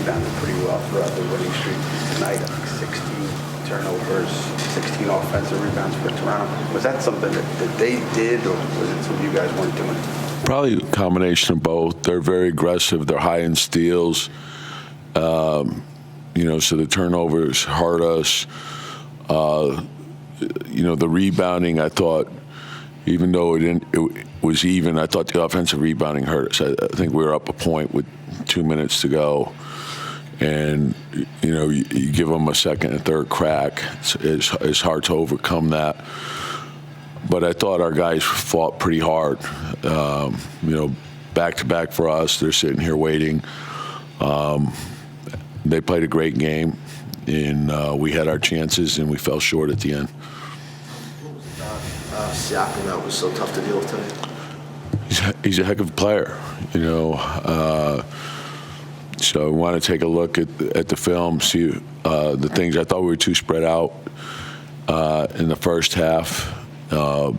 rebounded pretty well throughout the winning streak. Tonight, I think 16 turnovers, 16 offensive rebounds for Toronto. Was that something that they did, or was it something you guys weren't doing? Probably a combination of both. They're very aggressive. They're high in steals. So the turnovers hurt us. The rebounding, I thought, even though it was even, I thought the offensive rebounding hurt us. I think we were up a point with 2 minutes to go. And, you give them a second and third crack. It's hard to overcome that. But I thought our guys fought pretty hard. Back-to-back for us. They're sitting here waiting. They played a great game, and we had our chances, and we fell short at the end. What was it about Siakam that was so tough to deal with today? He's a heck of a player, So I want to take a look at the film, see the things. I thought we were too spread out in the first half. A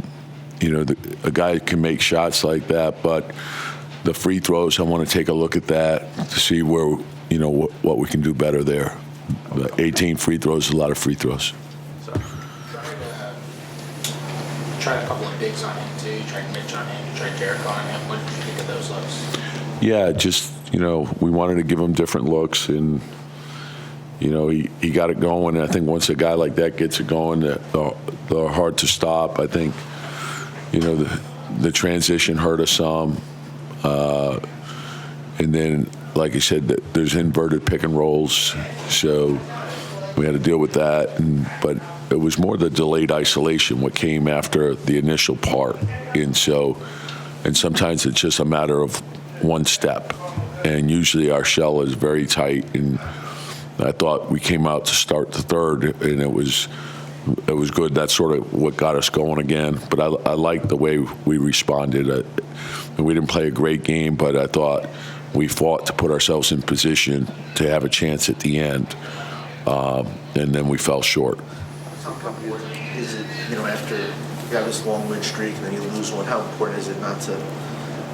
guy can make shots like that, but the free throws, I want to take a look at that to see where, what we can do better there. 18 free throws is a lot of free throws. Tried a couple of bigs on him, too. You tried Mitch on him. You tried Jericho on him. What did you think of those looks? Yeah, just, we wanted to give him different looks, and, he got it going. And I think once a guy like that gets it going, they're hard to stop. I think, the transition hurt us some. And then, like I said, there's inverted pick and rolls, so we had to deal with that. But it was more the delayed isolation, what came after the initial part. And sometimes it's just a matter of one step. And usually our shell is very tight. And I thought we came out to start the third, and it was good. That's sort of what got us going again. But I liked the way we responded. We didn't play a great game, but I thought we fought to put ourselves in position to have a chance at the end. And then we fell short. How important is it, after you have this long win streak and then you lose one, how important is it not to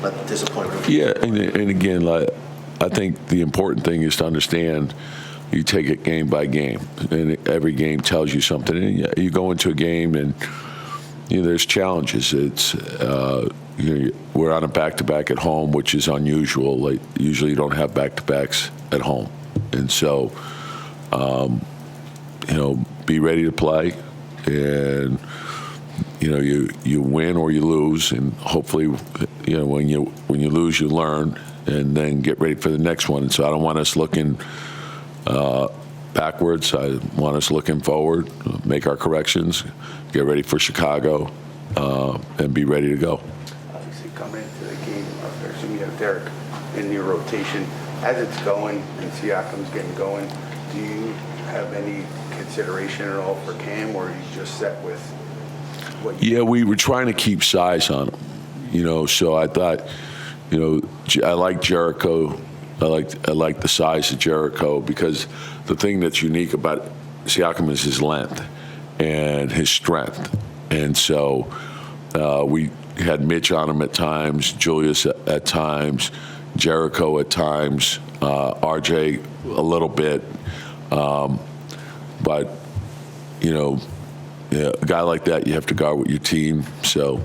let the disappointment? Yeah, and again, I think the important thing is to understand you take it game by game, and every game tells you something. And you go into a game, and there's challenges. It's we're on a back-to-back at home, which is unusual. Like usually, you don't have back-to-backs at home, and so be ready to play, and you win or you lose, and hopefully, when you lose, you learn, and then get ready for the next one. And so I don't want us looking backwards. I want us looking forward, make our corrections, get ready for Chicago, and be ready to go. Obviously, coming into the game, I assume you have Derek in your rotation. As it's going and Siakam's getting going, do you have any consideration at all for Cam, or are you just set with what you... Yeah, we were trying to keep size on him, so I thought, I like Jericho. I like the size of Jericho, because the thing that's unique about Siakam is his length and his strength. And so we had Mitch on him at times, Julius at times, Jericho at times, RJ a little bit. But, a guy like that, you have to guard with your team. So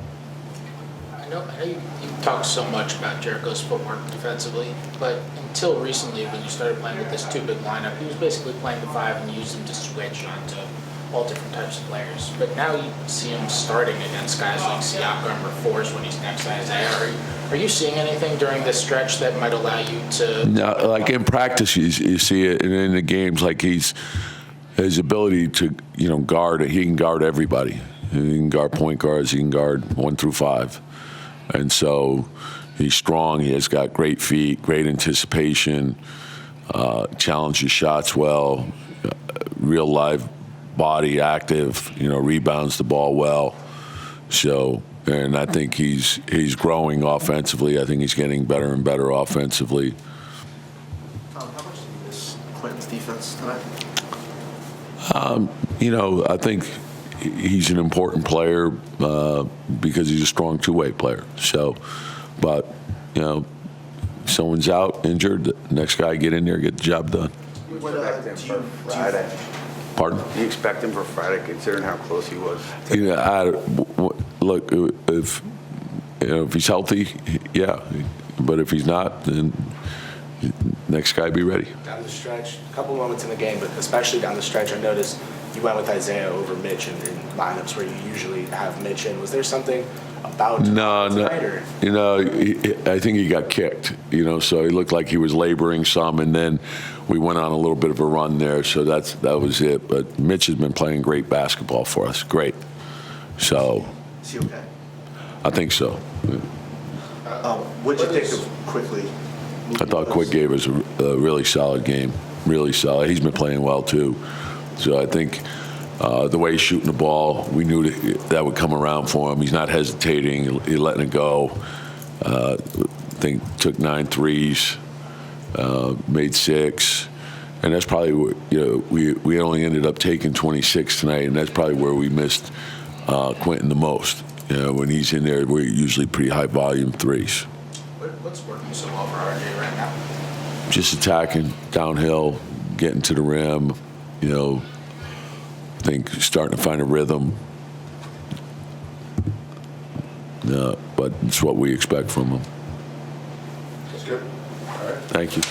I know you talk so much about Jericho's footwork defensively, but until recently, when you started playing with this two-big lineup, he was basically playing the five and used him to switch onto all different types of players. But now you see him starting against guys like Siakam or Force when he's next to Isaiah. Are you seeing anything during this stretch that might allow you to... No, like in practice, you see it, and in the games, like his ability to, guard, he can guard everybody. He can guard point guards, he can guard 1 through 5. And so he's strong, he has got great feet, great anticipation, challenges shots well, real live body, active, rebounds the ball well. So, and I think he's growing offensively. I think he's getting better and better offensively. Tom, how much do you miss Quentin's defense tonight? I think he's an important player because he's a strong two-way player. So, but, someone's out, injured, the next guy get in there, get the job done. You What, expect him do for you- Friday? Pardon? Do you expect him for Friday, considering how close he was? Look, if he's healthy, yeah. But if he's not, then next guy be ready. Down the stretch, a couple moments in the game, but especially down the stretch, I noticed you went with Isaiah over Mitch in lineups where you usually have Mitch in. Was there something about No, tonight, or? I think he got kicked, so he looked like he was laboring some, and then we went on a little bit of a run there, so that was it. But Mitch has been playing great basketball for us, great. So Is he okay? I think so. What'd you think of Quickley? I thought Quick gave us a really solid game, really solid. He's been playing well too. So I think the way he's shooting the ball, we knew that would come around for him. He's not hesitating. He's letting it go. I think took 9 threes, made 6. And that's probably we only ended up taking 26 tonight, and that's probably where we missed Quentin the most. When he's in there, we're usually pretty high volume threes. What's working so well for RJ right now? Just attacking downhill, getting to the rim. I think starting to find a rhythm. But it's what we expect from him. Good. All right. Thank you.